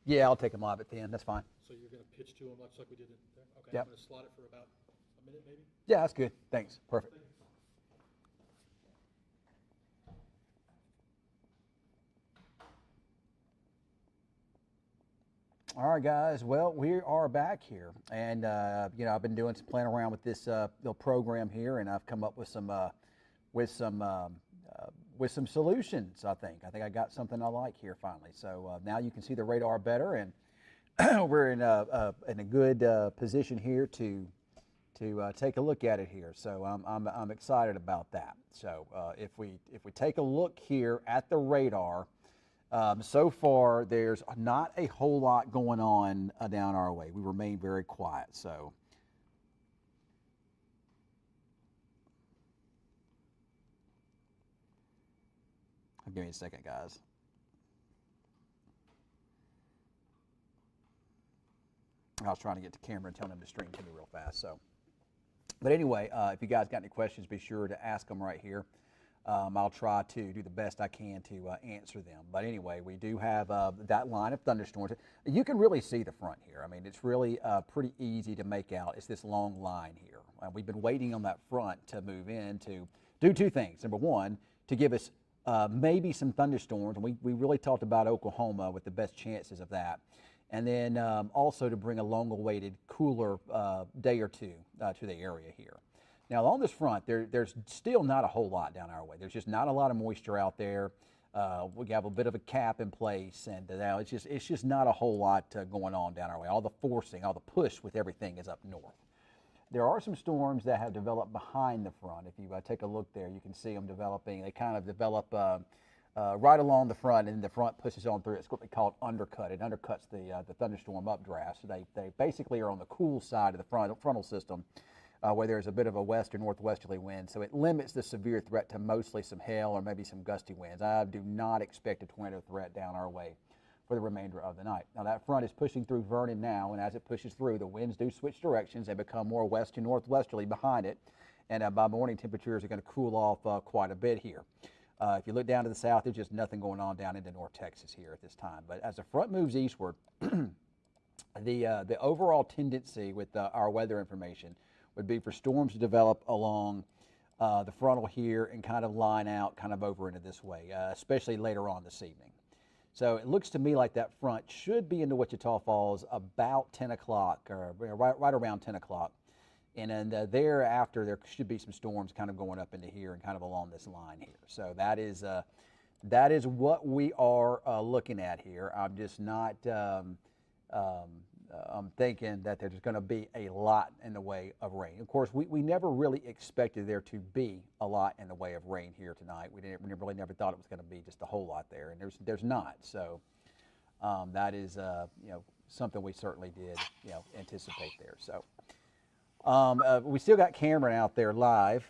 Yeah, I'll take them live at 10. That's fine. So you're going to pitch to them much like we did in there? Okay, I'm Yep. going to slot it for about a minute maybe. Yeah, that's good. Thanks. Perfect. All right, guys. Well, we are back here, and I've been doing some playing around with this little program here, and I've come up with some uh, with some solutions. I think I got something I like here finally. So now you can see the radar better, and we're in a good position here to take a look at it here. So I'm excited about that. So if we take a look here at the radar. So far, there's not a whole lot going on down our way. We remain very quiet. So, give me a second, guys. I was trying to get to camera and telling them to stream to me real fast. So, but anyway, if you guys got any questions, be sure to ask them right here. I'll try to do the best I can to answer them. But anyway, we do have that line of thunderstorms. You can really see the front here. I mean, it's really pretty easy to make out. It's this long line here. We've been waiting on that front to move in to do two things. Number one, to give us maybe some thunderstorms. And we really talked about Oklahoma with the best chances of that. And then also to bring a long-awaited cooler day or two to the area here. Now, along this front, there's still not a whole lot down our way. There's just not a lot of moisture out there. We have a bit of a cap in place, and now it's just not a whole lot going on down our way. All the forcing, all the push with everything is up north. There are some storms that have developed behind the front. If you take a look there, you can see them developing. They kind of develop right along the front, and the front pushes on through. It's what we call undercut. It undercuts the thunderstorm updraft. So they basically are on the cool side of the frontal system. Where there's a bit of a west or northwesterly wind. So it limits the severe threat to mostly some hail or maybe some gusty winds. I do not expect a tornado threat down our way for the remainder of the night. Now that front is pushing through Vernon now, and as it pushes through, the winds do switch directions. They become more west to northwesterly behind it, and by morning temperatures are going to cool off quite a bit here. If you look down to the south, there's just nothing going on down into North Texas here at this time. But as the front moves eastward, the overall tendency with our weather information would be for storms to develop along the frontal here and kind of line out kind of over into this way, especially later on this evening. So it looks to me like that front should be into Wichita Falls about 10 o'clock or right around 10 o'clock. And then thereafter, there should be some storms kind of going up into here and kind of along this line here. So that is what we are looking at here. I'm just not I'm thinking that there's going to be a lot in the way of rain. Of course, we never really expected there to be a lot in the way of rain here tonight. We really never thought it was going to be just a whole lot there, and there's not. So that is something we certainly did anticipate there. So we still got Cameron out there live.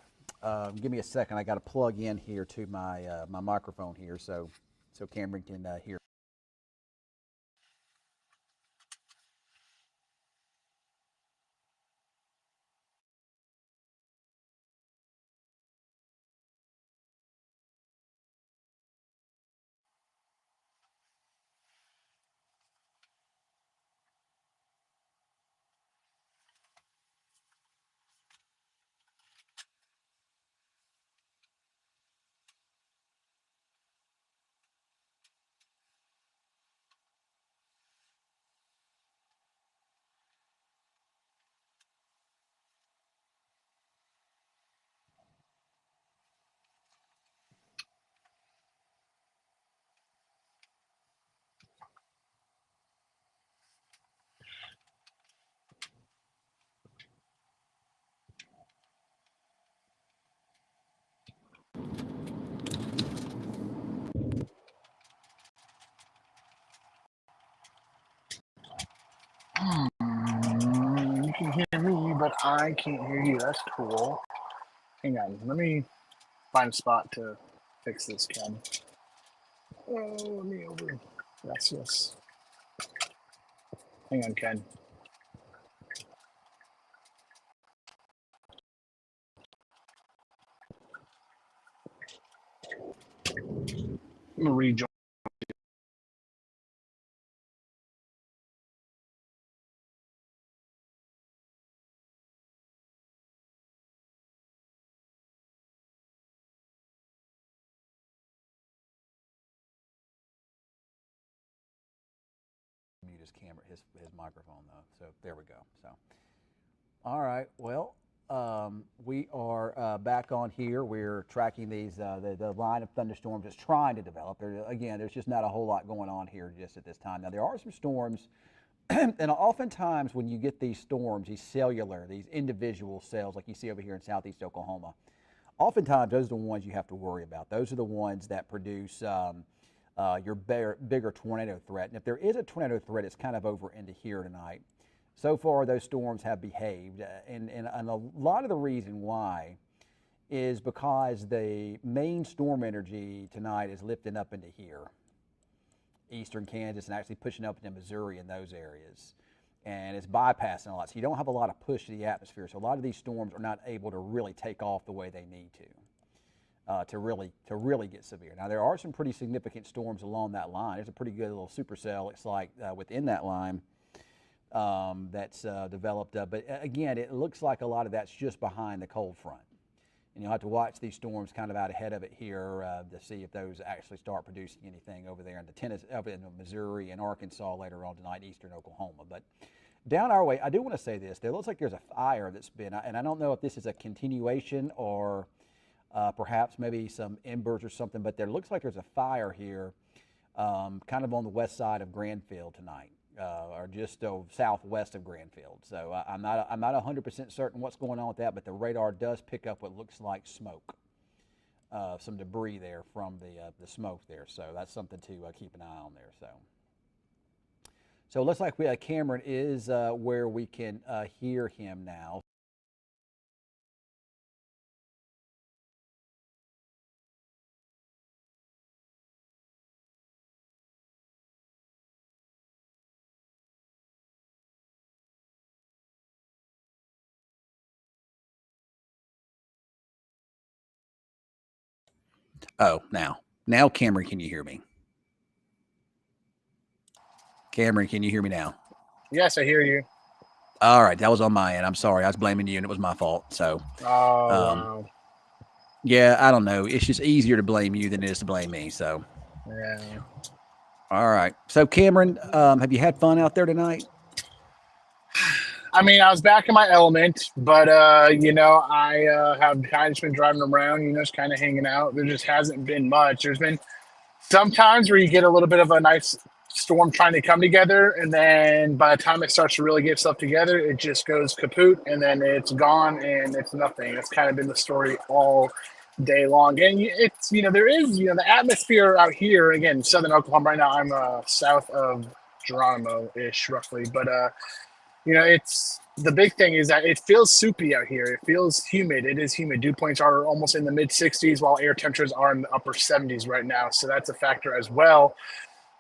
Give me a second. I got to plug in here to my my microphone here so Cameron can hear. You can hear me, but I can't hear you. That's cool. Hang on. Let me find a spot to fix this, Ken. Oh, let me over. Yes. Hang on, Ken. I'm going to rejoin. his camera, his microphone though. So there we go. So, all right. Well, we are back on here. We're tracking these the line of thunderstorms that's trying to develop. There's just not a whole lot going on here just at this time. Now there are some storms, and oftentimes when you get these storms, these individual cells like you see over here in southeast Oklahoma, oftentimes those are the ones you have to worry about. Those are the ones that produce your bigger tornado threat. And if there is a tornado threat, it's kind of over into here tonight. So far, those storms have behaved, and a lot of the reason why is because the main storm energy tonight is lifting up into here, eastern Kansas, and actually pushing up into Missouri in those areas. And it's bypassing a lot. So you don't have a lot of push to the atmosphere. So a lot of these storms are not able to really take off the way they need to really get severe. Now, there are some pretty significant storms along that line. There's a pretty good little supercell, it's like, within that line that's developed. But again, it looks like a lot of that's just behind the cold front. And you'll have to watch these storms kind of out ahead of it here to see if those actually start producing anything over there in up in Missouri and Arkansas later on tonight, eastern Oklahoma. But down our way, I do want to say this. There looks like there's a fire that's been, and I don't know if this is a continuation or perhaps maybe some embers or something, but there looks like there's a fire here kind of on the west side of Granfield tonight. Or just southwest of Granfield. So I'm not 100% certain what's going on with that, but the radar does pick up what looks like smoke, some debris there from the smoke there. So that's something to keep an eye on there. So it looks like Cameron is where we can hear him now. Oh, now Cameron, can you hear me? Cameron, can you hear me now? Yes, I hear you. All right, that was on my end. I'm sorry, I was blaming you, and it was my fault. So, Wow. Yeah, I don't know. It's just easier to blame you than it is to blame me. So, Yeah. all right. So, Cameron, have you had fun out there tonight? I mean, I was back in my element, but I have kind of just been driving around, just kind of hanging out. There just hasn't been much. There's been some times where you get a little bit of a nice storm trying to come together, and then by the time it starts to really get stuff together, it just goes kaput, and then it's gone, and it's nothing. It's kind of been the story all day long. And it's there is the atmosphere out here, again, southern Oklahoma right now. I'm south of Geronimo-ish roughly, but it's the big thing is that it feels soupy out here. It feels humid. It is humid. Dew points are almost in the mid 60s, while air temperatures are in the upper 70s right now. So that's a factor as well.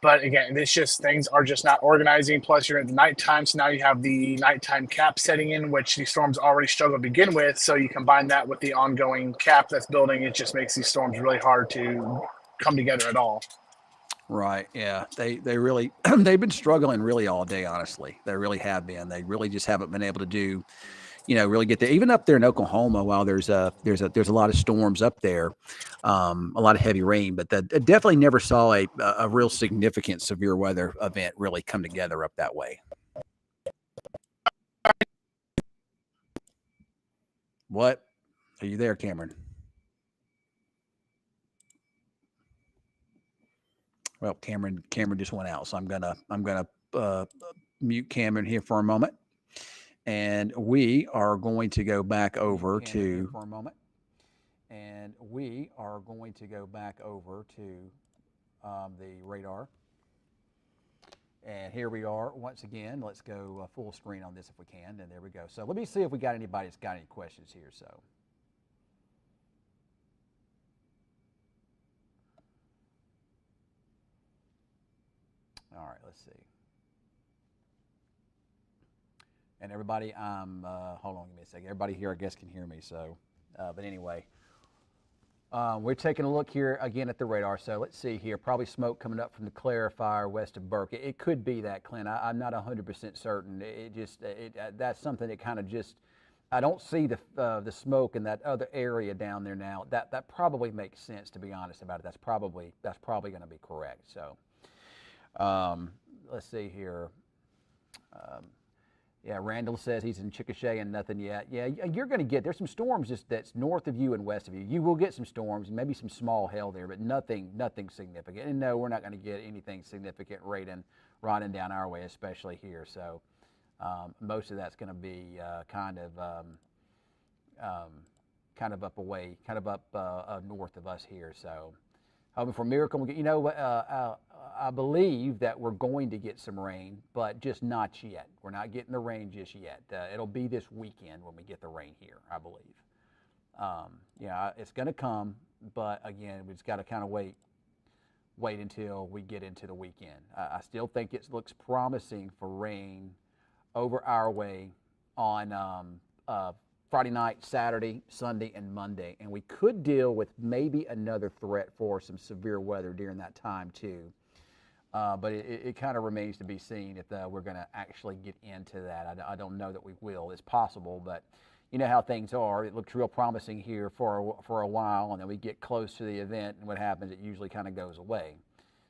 But again, it's just things are just not organizing. Plus, you're at the nighttime, so now you have the nighttime cap setting in, which these storms already struggle to begin with. So you combine that with the ongoing cap that's building, it just makes these storms really hard to come together at all. Right. Yeah. They really they've been struggling really all day. Honestly, they really have been. They really just haven't been able to do, really get there. Even up there in Oklahoma, while there's a lot of storms up there, a lot of heavy rain, but that definitely never saw a real significant severe weather event really come together up that way. What? Are you there, Cameron? Well, Cameron just went out, so I'm gonna mute Cameron here for a moment, and we are going to go back over to the radar. And here we are once again. Let's go full screen on this if we can, and there we go. So let me see if we got anybody that's got any questions here. So. All right, let's see. And everybody, hold on, give me a second. Everybody here, I guess, can hear me. So, but anyway, we're taking a look here again at the radar. So let's see here. Probably smoke coming up from the clarifier west of Burke. It could be that, Clint. I'm not 100% certain. That's something that kind of just. I don't see the smoke in that other area down there now. That probably makes sense, to be honest about it. That's probably going to be correct. So. Let's see here. Yeah, Randall says he's in Chickasha and nothing yet. Yeah, you're going to get, there's some storms just that's north of you and west of you. You will get some storms, maybe some small hail there, but nothing significant. And no, we're not going to get anything significant riding down our way, especially here. So most of that's going to be kind of up away, kind of up north of us here. So hoping for a miracle. You know, I believe that we're going to get some rain, but just not yet. We're not getting the rain just yet. It'll be this weekend when we get the rain here, I believe. Yeah, it's going to come, but again, we just got to kind of wait until we get into the weekend. I still think it looks promising for rain over our way on Friday night, Saturday, Sunday, and Monday. And we could deal with maybe another threat for some severe weather during that time too. But it kind of remains to be seen if we're going to actually get into that. I don't know that we will. It's possible, but you know how things are. It looked real promising here for a while, and then we get close to the event, and what happens, it usually kind of goes away.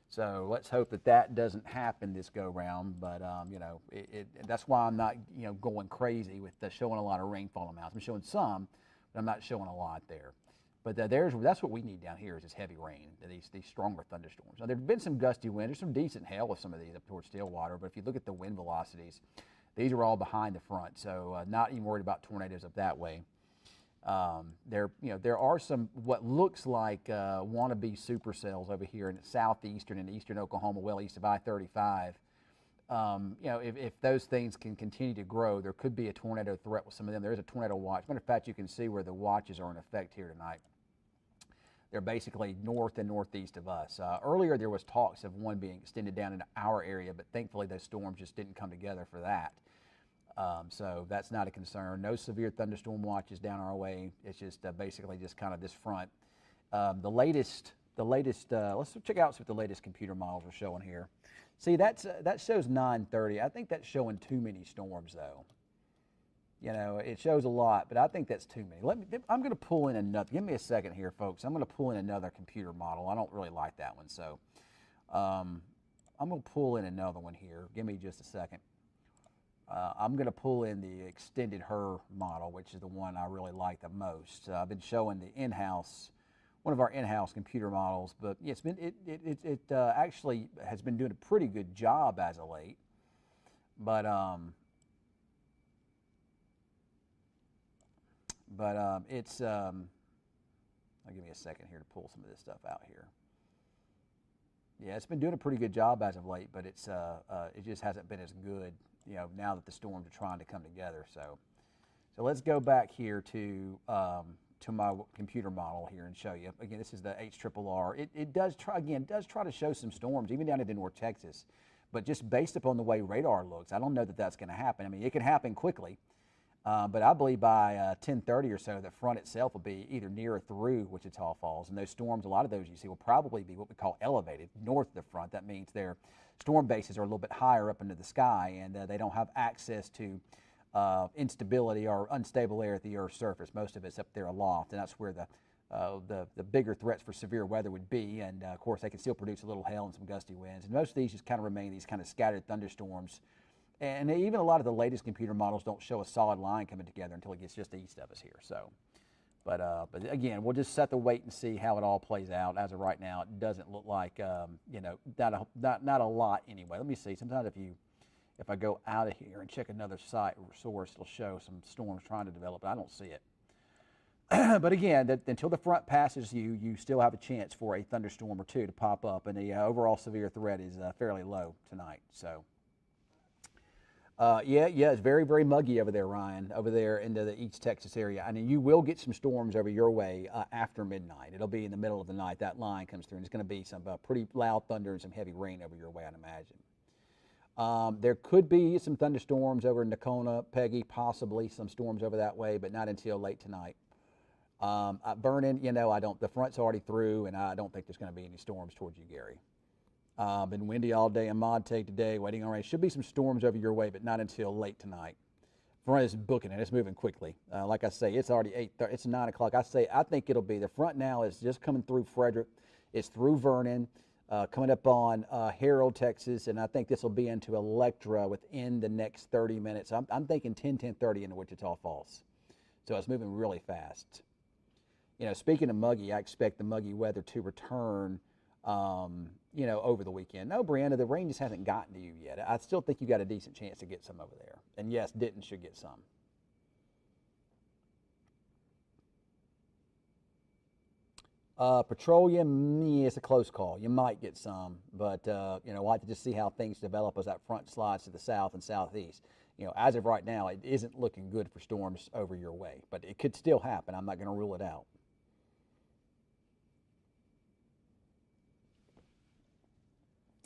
So let's hope that doesn't happen this go round. But you know, that's why I'm not going crazy with showing a lot of rainfall amounts. I'm showing some, but I'm not showing a lot there. But that's what we need down here is this heavy rain, these stronger thunderstorms. Now, there have been some gusty winds. There's some decent hail with some of these up towards Stillwater, but if you look at the wind velocities, these are all behind the front, so not even worried about tornadoes up that way. There are some what looks like wannabe supercells over here in southeastern and eastern Oklahoma, well east of I-35. If those things can continue to grow, there could be a tornado threat with some of them. There is a tornado watch. Matter of fact, you can see where the watches are in effect here tonight. They're basically north and northeast of us. Earlier, there was talks of one being extended down into our area, but thankfully those storms just didn't come together for that. So that's not a concern. No severe thunderstorm watches down our way. It's just basically just kind of this front. The latest. Let's check out what the latest computer models are showing here. See, that shows 930. I think that's showing too many storms, though. You know, it shows a lot, but I think that's too many. I'm going to pull in another. Give me a second here, folks. I'm going to pull in another computer model. I don't really like that one, so I'm going to pull in another one here. Give me just a second. I'm going to pull in the extended HER model, which is the one I really like the most. I've been showing the one of our in-house computer models, but yeah, it actually has been doing a pretty good job as of late. But it's I'll give me a second here to pull some of this stuff out here. Yeah, it's been doing a pretty good job as of late, but it just hasn't been as good, now that the storms are trying to come together. So let's go back here to my computer model here and show you. Again, this is the HRRR. It does try to show some storms, even down into North Texas, but just based upon the way radar looks, I don't know that that's going to happen. I mean, it can happen quickly, but I believe by 10:30 or so, the front itself will be either near or through Wichita Falls, and those storms, a lot of those you see, will probably be what we call elevated north of the front. That means their storm bases are a little bit higher up into the sky, and they don't have access to instability or unstable air at the Earth's surface. Most of it's up there aloft, and that's where the bigger threats for severe weather would be. And of course, they can still produce a little hail and some gusty winds. And most of these just kind of remain these kind of scattered thunderstorms. And even a lot of the latest computer models don't show a solid line coming together until it gets just east of us here. So, but again, we'll just have to wait and see how it all plays out. As of right now, it doesn't look like not a lot anyway. Let me see. Sometimes if I go out of here and check another site or source, it'll show some storms trying to develop, but I don't see it. But again, until the front passes you still have a chance for a thunderstorm or two to pop up, and the overall severe threat is fairly low tonight. So, yeah, it's very, very muggy over there, Ryan, over there into the East Texas area. I mean, you will get some storms over your way after midnight. It'll be in the middle of the night. That line comes through, and it's going to be some pretty loud thunder and some heavy rain over your way, I'd imagine. There could be some thunderstorms over in Nakona, Peggy, possibly some storms over that way, but not until late tonight. Vernon, the front's already through, and I don't think there's going to be any storms towards you, Gary. Been windy all day in Monte today, waiting on rain. Should be some storms over your way, but not until late tonight. Front is booking it. It's moving quickly. Like I say, it's already 8:30. It's 9 o'clock. I think it'll be, the front now is just coming through Frederick. It's through Vernon. coming up on Harold, Texas, and I think this will be into Electra within the next 30 minutes. I'm thinking 10:30 into Wichita Falls. So it's moving really fast. Speaking of muggy, I expect the muggy weather to return, over the weekend. No, Brianna, the rain just hasn't gotten to you yet. I still think you got a decent chance to get some over there. And yes, Denton should get some. Petroleum, it's a close call. You might get some, but we'll have to just see how things develop as that front slides to the south and southeast. As of right now, it isn't looking good for storms over your way, but it could still happen. I'm not going to rule it out.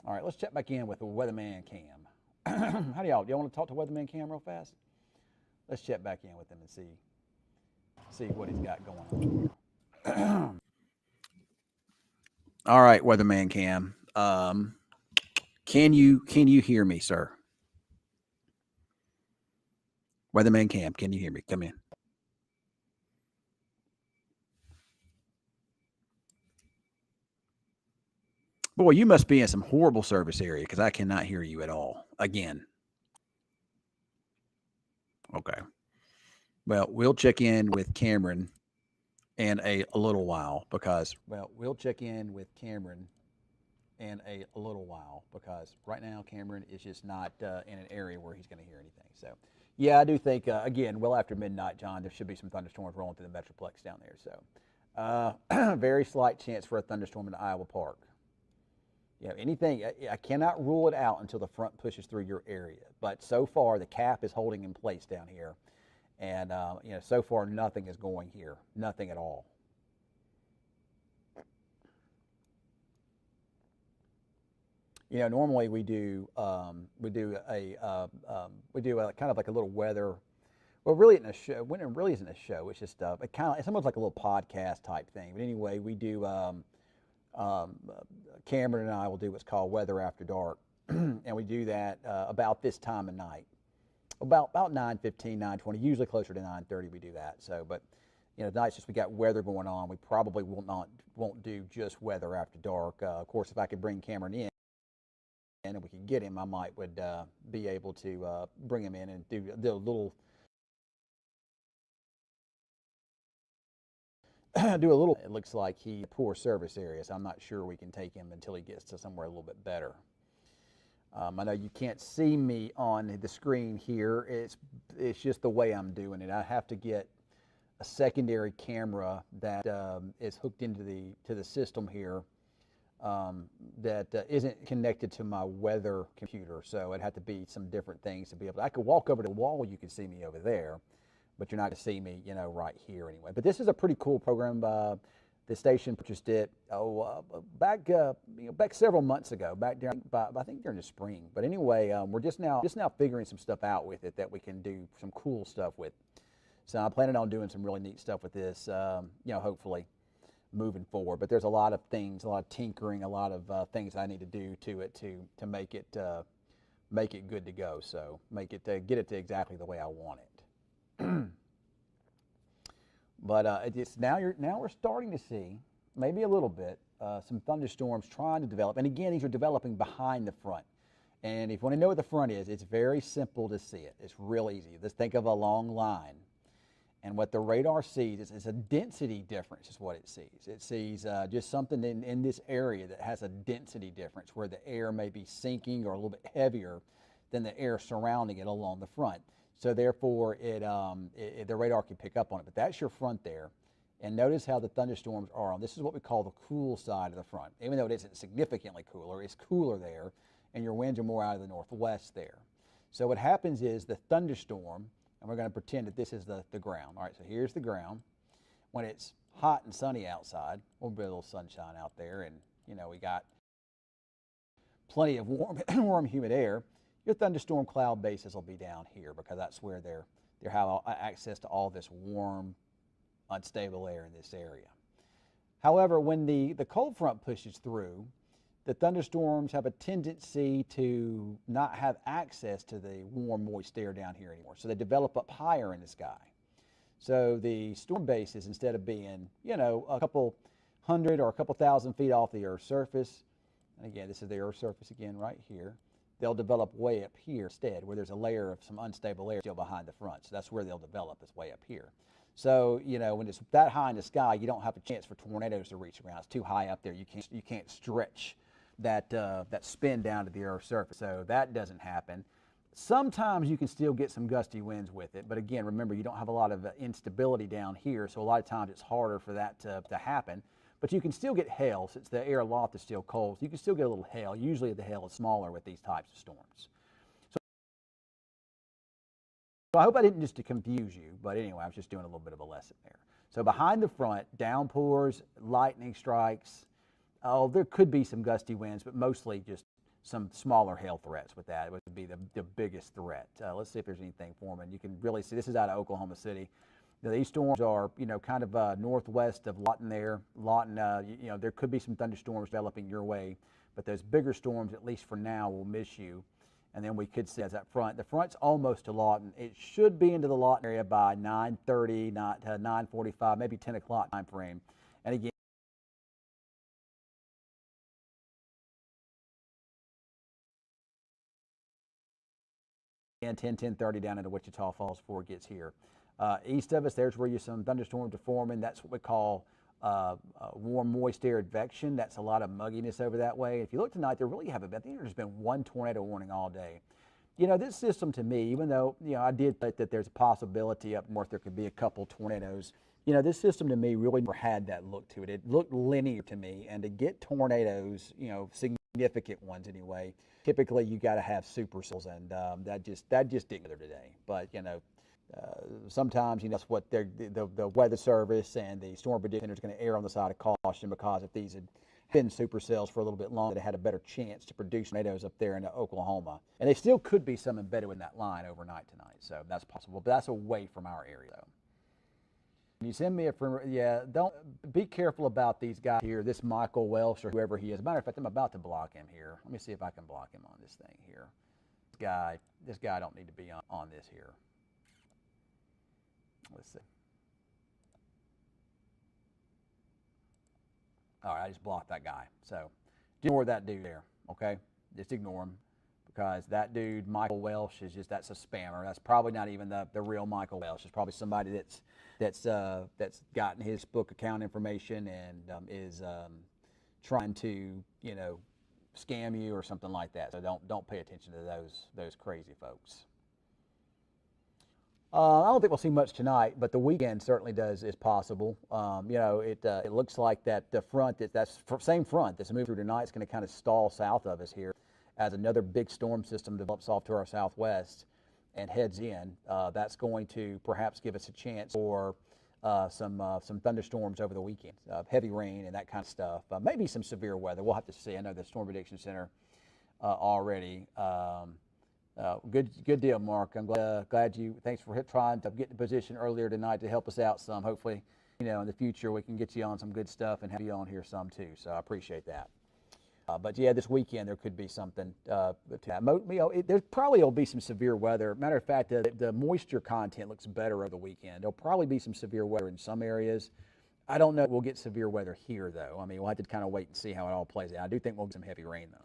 All right, let's check back in with the Weatherman Cam. How do y'all want to talk to Weatherman Cam real fast? Let's check back in with him and see what he's got going on. All right, Weatherman Cam. Can you hear me, sir? Weatherman Cam, can you hear me? Come in. Boy, you must be in some horrible service area because I cannot hear you at all. Again. Okay. Well, we'll check in with Cameron in a little while because right now Cameron is just not in an area where he's going to hear anything. So, yeah, I do think, again, well after midnight, John, there should be some thunderstorms rolling through the Metroplex down there. So, very slight chance for a thunderstorm in Iowa Park. Anything, I cannot rule it out until the front pushes through your area. But so far, the cap is holding in place down here. And, so far, nothing is going here. Nothing at all. Normally we do a kind of like a little weather. Well, really, in a show, when it really isn't a show, it's just it's almost like a little podcast type thing. But anyway, we do. Cameron and I will do what's called Weather After Dark, and we do that about this time of night, about 9:15, 9:20, usually closer to 9:30. We do that. So, but tonight since we got weather going on, we probably won't do just Weather After Dark. Of course, if I could bring Cameron in and we could get him, I would be able to bring him in and do a little. It looks like he's poor service area, so I'm not sure we can take him until he gets to somewhere a little bit better. I know you can't see me on the screen here. It's just the way I'm doing it. I have to get a secondary camera that is hooked into the system here that isn't connected to my weather computer. So it'd have to be some different things to be able to. I could walk over to the wall. You can see me over there. But you're not going to see me, right here anyway. But this is a pretty cool program. The station purchased it back several months ago, I think during the spring. But anyway, we're just now figuring some stuff out with it that we can do some cool stuff with. So I'm planning on doing some really neat stuff with this, hopefully moving forward. But there's a lot of things, a lot of tinkering, a lot of things I need to do to it to make it good to go. So get it to exactly the way I want it. But it's now we're starting to see maybe a little bit some thunderstorms trying to develop, and again these are developing behind the front. And if you want to know what the front is, it's very simple to see it. It's real easy. Just think of a long line, and what the radar sees is a density difference is what it sees. It sees just something in this area that has a density difference where the air may be sinking or a little bit heavier than the air surrounding it along the front. So therefore, the radar can pick up on it. But that's your front there. And notice how the thunderstorms are on. This is what we call the cool side of the front. Even though it isn't significantly cooler, it's cooler there, and your winds are more out of the northwest there. So what happens is the thunderstorm, and we're going to pretend that this is the ground. All right, so here's the ground. When it's hot and sunny outside, we'll be a little sunshine out there, and we got plenty of warm, humid air. Your thunderstorm cloud bases will be down here because that's where they have access to all this warm, unstable air in this area. However, when the cold front pushes through, the thunderstorms have a tendency to not have access to the warm, moist air down here anymore. So they develop up higher in the sky. So the storm bases, instead of being, a couple hundred or a couple thousand feet off the Earth's surface, and again, this is the Earth's surface again right here. They'll develop way up here instead, where there's a layer of some unstable air still behind the front. So that's where they'll develop, is way up here. So, you know, when it's that high in the sky, you don't have a chance for tornadoes to reach around. It's too high up there. You can't stretch that spin down to the Earth's surface. So that doesn't happen. Sometimes you can still get some gusty winds with it, but again, remember, you don't have a lot of instability down here, so a lot of times it's harder for that to happen. But you can still get hail, since the air aloft is still cold, so you can still get a little hail. Usually the hail is smaller with these types of storms. So I hope I didn't just to confuse you, but anyway, I was just doing a little bit of a lesson there. So behind the front, downpours, lightning strikes. Oh, there could be some gusty winds, but mostly just some smaller hail threats with that. It would be the biggest threat. Let's see if there's anything forming. You can really see, this is out of Oklahoma City. Now, these storms are, you know, kind of northwest of Lawton there. Lawton, you know, there could be some thunderstorms developing your way, but those bigger storms, at least for now, will miss you. And then we could see as that front. The front's almost to Lawton. It should be into the Lawton area by 9:30, not 9:45, maybe 10 o'clock time frame. And again, 10:30 down into Wichita Falls before it gets here. East of us, there's where some thunderstorms are forming. That's what we call warm, moist air advection. That's a lot of mugginess over that way. If you look tonight, there really haven't been. I think there's been one tornado warning all day. You know, this system to me, even though, you know, I did think that there's a possibility up north there could be a couple tornadoes, you know, this system to me really never had that look to it. It looked linear to me, and to get tornadoes, you know, significant ones anyway, typically you got to have supercells, and that just didn't get there today. But, you know, sometimes, you know, that's what the Weather Service and the Storm Prediction Center is going to err on the side of caution, because if these had been supercells for a little bit longer, they had a better chance to produce tornadoes up there in Oklahoma. And they still could be some embedded in that line overnight tonight, so that's possible. But that's away from our area, though. Can you send me a friend? Yeah, don't be careful about these guys here. This Michael Welsh or whoever he is. Matter of fact, I'm about to block him here. Let me see if I can block him on this thing here. This guy don't need to be on this here. Let's see. All right, I just blocked that guy. So ignore that dude there, okay? Just ignore him, because that dude, Michael Welsh, that's a spammer. That's probably not even the real Michael Welsh. It's probably somebody that's gotten his book account information and is trying to, you know, scam you or something like that. So don't pay attention to those crazy folks. I don't think we'll see much tonight, but the weekend certainly is possible. You know, it looks like that the front, same front that's moving through tonight is going to kind of stall south of us here as another big storm system develops off to our southwest and heads in. That's going to perhaps give us a chance for some thunderstorms over the weekend, heavy rain and that kind of stuff. Maybe some severe weather. We'll have to see. I know the Storm Prediction Center already. Good deal, Mark. I'm glad you. Thanks for trying to get in position earlier tonight to help us out some. Hopefully, you know, in the future we can get you on some good stuff and have you on here some too. So I appreciate that. But yeah, this weekend there could be something. There probably will be some severe weather. Matter of fact, the moisture content looks better over the weekend. There'll probably be some severe weather in some areas. I don't know if we'll get severe weather here though. I mean, we'll have to kind of wait and see how it all plays out. I do think we'll get some heavy rain though.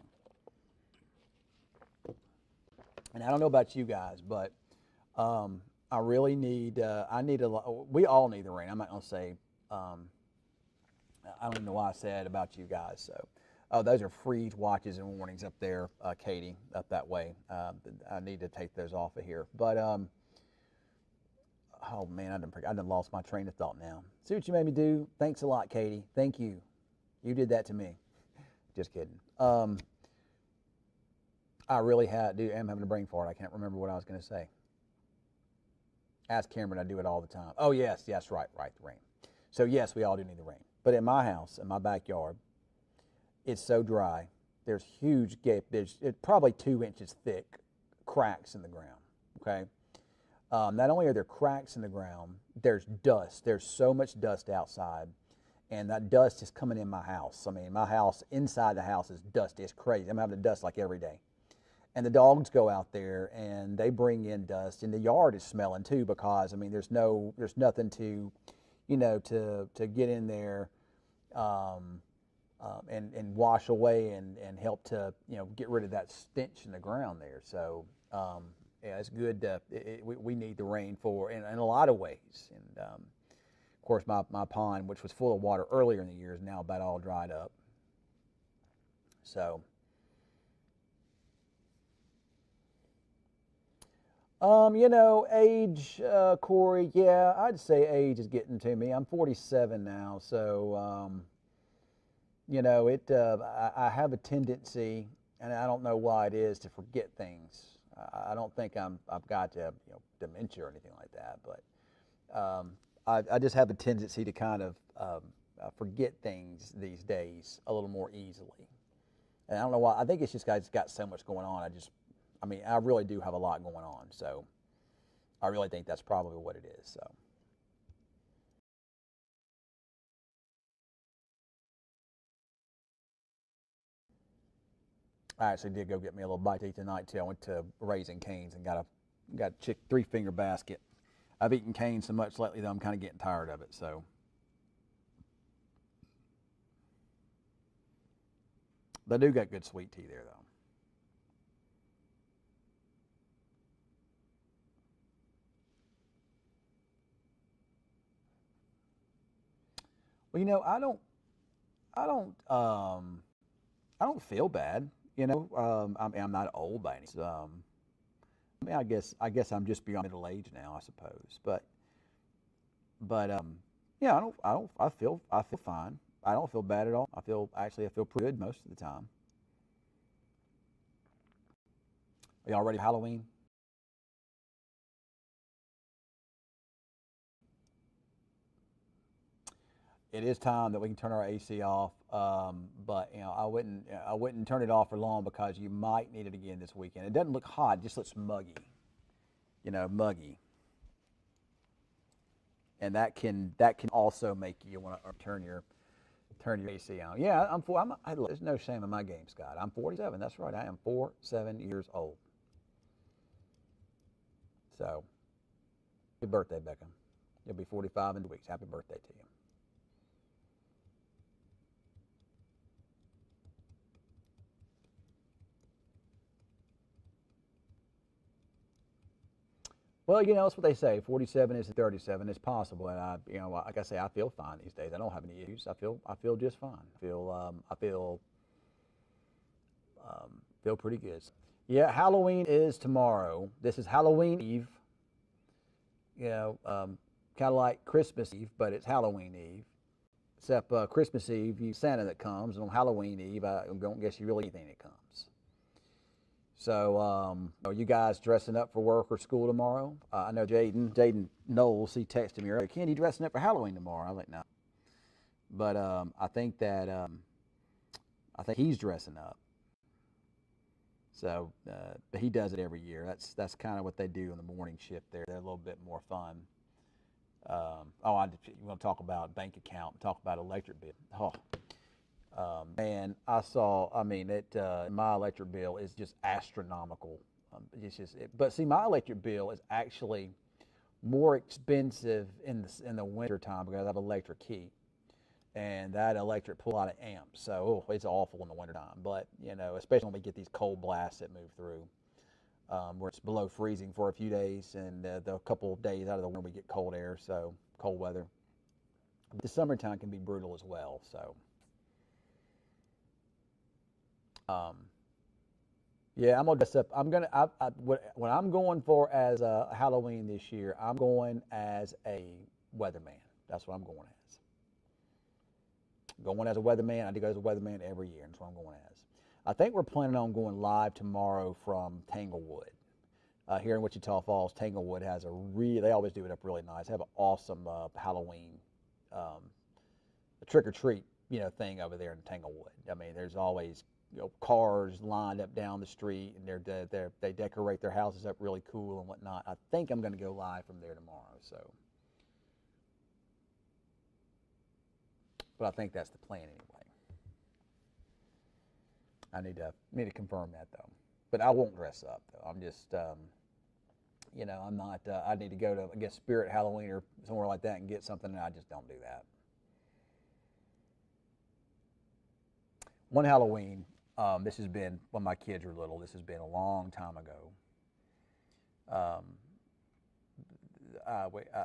And I don't know about you guys, but I really need, we all need the rain. I'm not going to say, I don't even know why I said about you guys. So, those are freeze watches and warnings up there, Katie, up that way. I need to take those off of here. But, oh man, I done lost my train of thought now. See what you made me do? Thanks a lot, Katie. Thank you. You did that to me. Just kidding. I really am having a brain fart. I can't remember what I was going to say. Ask Cameron. I do it all the time. Oh, yes, right, the rain. So, yes, we all do need the rain. But in my house, in my backyard, it's so dry. There's huge gap. It's probably 2 inches thick cracks in the ground, okay? Not only are there cracks in the ground, there's dust. There's so much dust outside, and that dust is coming in my house. I mean, my house, inside the house is dusty. It's crazy. I'm having to dust like every day. And the dogs go out there and they bring in dust, and the yard is smelling too, because I mean there's nothing to, you know, to get in there, and wash away and help to get rid of that stench in the ground there. So yeah, it's good. We need the rain for in a lot of ways. And of course, my pond, which was full of water earlier in the year, is now about all dried up. So. Age, Corey, yeah, I'd say age is getting to me. I'm 47 now, so, I have a tendency, and I don't know why it is, to forget things. I don't think I've got, dementia or anything like that, but I just have a tendency to kind of forget things these days a little more easily. And I don't know why. I think it's just I've got so much going on. I really do have a lot going on, so I really think that's probably what it is. So, I actually did go get me a little bite to eat tonight too. I went to Raising Cane's and got a three-finger basket. I've eaten cane so much lately that I'm kind of getting tired of it. So, they do got good sweet tea there, though. Well, I don't feel bad. I'm not old by any. I guess I'm just beyond middle age now, I suppose. But yeah, I feel fine. I don't feel bad at all. I feel pretty good most of the time. Are y'all ready for Halloween? It is time that we can turn our AC off. But I wouldn't turn it off for long because you might need it again this weekend. It doesn't look hot; it just looks muggy. Muggy, and that can also make you want to turn your AC on. Yeah, there's no shame in my game, Scott. I'm 47. That's right. I am 47 years old. So, happy birthday, Beckham. You'll be 45 in 2 weeks. Happy birthday to you. Well, that's what they say. 47 is 37. It's possible, and like I say, I feel fine these days. I don't have any issues. I feel just fine. I feel pretty good. Yeah, Halloween is tomorrow. This is Halloween Eve. Kind of like Christmas Eve, but it's Halloween Eve. Except Christmas Eve, you Santa that comes, and on Halloween Eve, I don't guess you really anything that comes. So, are you guys dressing up for work or school tomorrow? I know Jaden Knowles, he texted me earlier. Kenny, dressing up for Halloween tomorrow? I was like, no. But I think he's dressing up. So, but he does it every year. That's kind of what they do in the morning shift there. They're a little bit more fun. You want to talk about bank account, talk about electric bill. Oh, man, my electric bill is just astronomical. But see, my electric bill is actually more expensive in the winter time because I have electric heat, and that electric pull out of amps. So it's awful in the wintertime. But especially when we get these cold blasts that move through, where it's below freezing for a few days, and the couple of days out of the winter we get cold air, so cold weather. The summertime can be brutal as well. So. Um, yeah, I'm gonna dress up. What I'm going for as Halloween this year. I'm going as a weatherman. That's what I'm going as. Going as a weatherman. I do go as a weatherman every year. That's what I'm going as. I think we're planning on going live tomorrow from Tanglewood. Here in Wichita Falls, Tanglewood has they always do it up really nice. They have an awesome Halloween um, trick or treat thing over there in Tanglewood. I mean, there's always cars lined up down the street, and they decorate their houses up really cool and whatnot. I think I'm going to go live from there tomorrow. So, but I think that's the plan anyway. I need to confirm that though. But I won't dress up though. I'm just I'm not. I need to go to Spirit Halloween or somewhere like that and get something, and I just don't do that. one Halloween, this has been when my kids were little. This has been a long time ago. Um,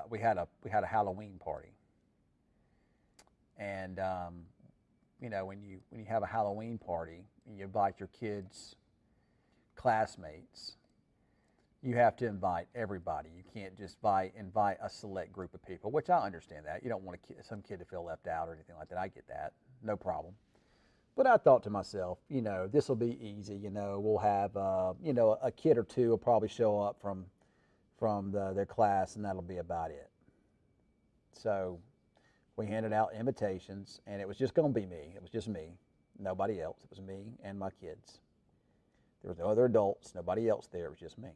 we had a Halloween party, and when you have a Halloween party, and you invite your kids' classmates. You have to invite everybody. You can't just invite a select group of people, which I understand that. You don't want some kid to feel left out or anything like that. I get that, no problem. But I thought to myself, this will be easy. We'll have, a kid or two will probably show up from their class, and that'll be about it. So we handed out invitations, and it was just going to be me. It was just me, nobody else. It was me and my kids. There was no other adults, nobody else there. It was just me.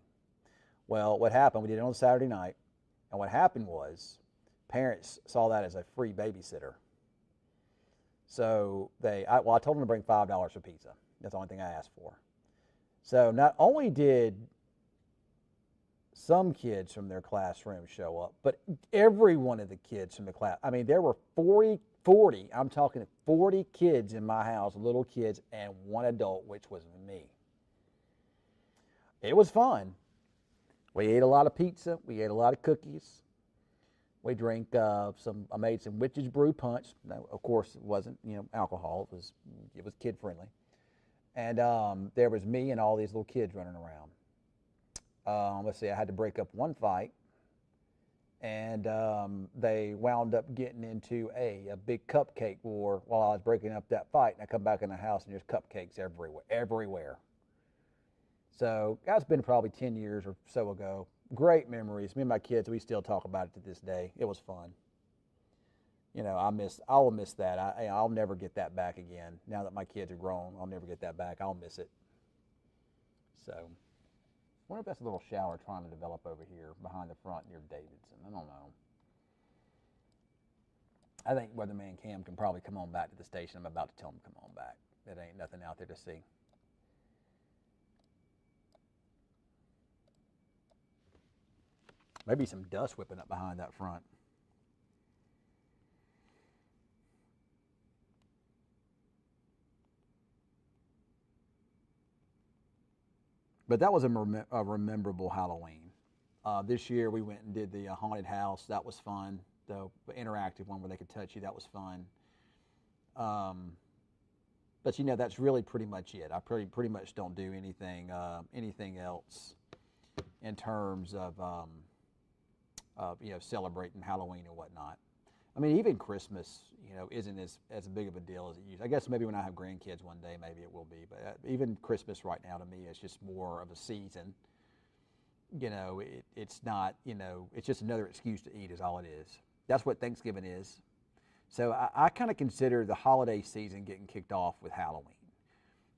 Well, what happened? We did it on Saturday night, and what happened was parents saw that as a free babysitter. So I told them to bring $5 for pizza. That's the only thing I asked for. So not only did some kids from their classroom show up, but every one of the kids from the class. I mean, there were 40, I'm talking 40 kids in my house, little kids, and one adult, which was me. It was fun. We ate a lot of pizza. We ate a lot of cookies. We drank I made some Witch's Brew punch. No, of course, it wasn't alcohol. It was kid friendly. And there was me and all these little kids running around. Let's see, I had to break up one fight, and they wound up getting into a big cupcake war while I was breaking up that fight. And I come back in the house and there's cupcakes everywhere. So that's been probably 10 years or so ago. Great memories. Me and my kids, we still talk about it to this day. It was fun. I will miss that. I'll never get that back again. Now that my kids are grown, I'll never get that back. I'll miss it. So, I wonder if that's a little shower trying to develop over here behind the front near Davidson. I don't know. I think Weatherman Cam can probably come on back to the station. I'm about to tell him to come on back. There ain't nothing out there to see. Maybe some dust whipping up behind that front. But that was a rememberable Halloween. This year we went and did the haunted house. That was fun. The interactive one where they could touch you. That was fun. But that's really pretty much it. I pretty much don't do anything else in terms of celebrating Halloween and whatnot. I mean, even Christmas, isn't as big of a deal as it used. I guess maybe when I have grandkids one day, maybe it will be. But even Christmas right now to me is just more of a season. It's not. It's just another excuse to eat is all it is. That's what Thanksgiving is. So I kind of consider the holiday season getting kicked off with Halloween.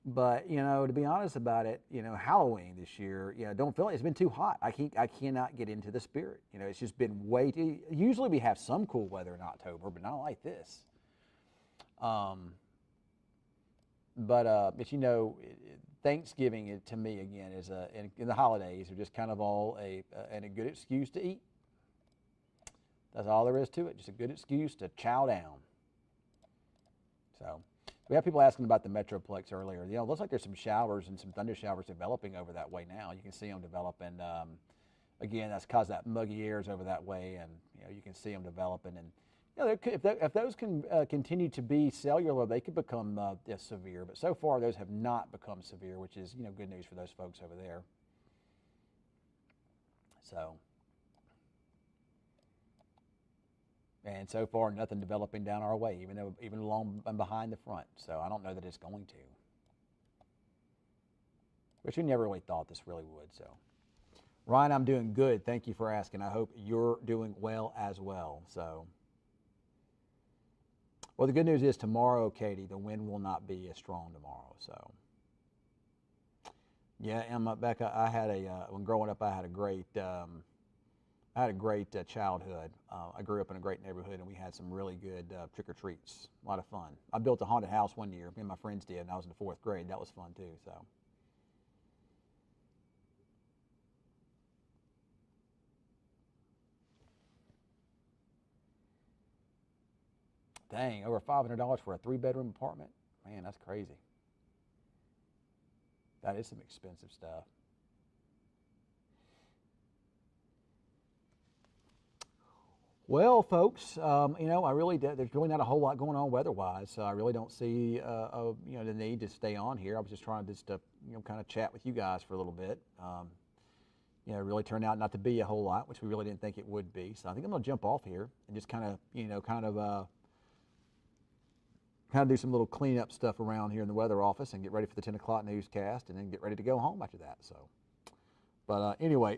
But to be honest about it, Halloween this year, don't feel like it's been too hot. I cannot get into the spirit. It's just been way too. Usually we have some cool weather in October, but not like this. But Thanksgiving to me again is in the holidays are just kind of all a good excuse to eat. That's all there is to it. Just a good excuse to chow down. So. We have people asking about the Metroplex earlier. It looks like there's some showers and some thunder showers developing over that way now. You can see them develop, and again, that's because that muggy air is over that way, and you can see them developing. And if those can continue to be cellular, they could become severe. But so far, those have not become severe, which is good news for those folks over there. So. And so far, nothing developing down our way, even along and behind the front. So I don't know that it's going to. Which we never really thought this really would. So, Ryan, I'm doing good. Thank you for asking. I hope you're doing well as well. So, well, the good news is tomorrow, Katie, the wind will not be as strong tomorrow. So, yeah, Emma, Becca, when growing up, I had a great. Childhood. I grew up in a great neighborhood, and we had some really good trick-or-treats. A lot of fun. I built a haunted house one year. Me and my friends did, and I was in the 4th grade. That was fun, too. So. Dang, over $500 for a 3-bedroom apartment? Man, that's crazy. That is some expensive stuff. Well, folks, I really there's really not a whole lot going on weather-wise, so I really don't see, the need to stay on here. I was just trying to, kind of chat with you guys for a little bit. It really turned out not to be a whole lot, which we really didn't think it would be. So I think I'm going to jump off here and just kind of do some little cleanup stuff around here in the weather office and get ready for the 10 o'clock newscast, and then get ready to go home after that. So, but anyway.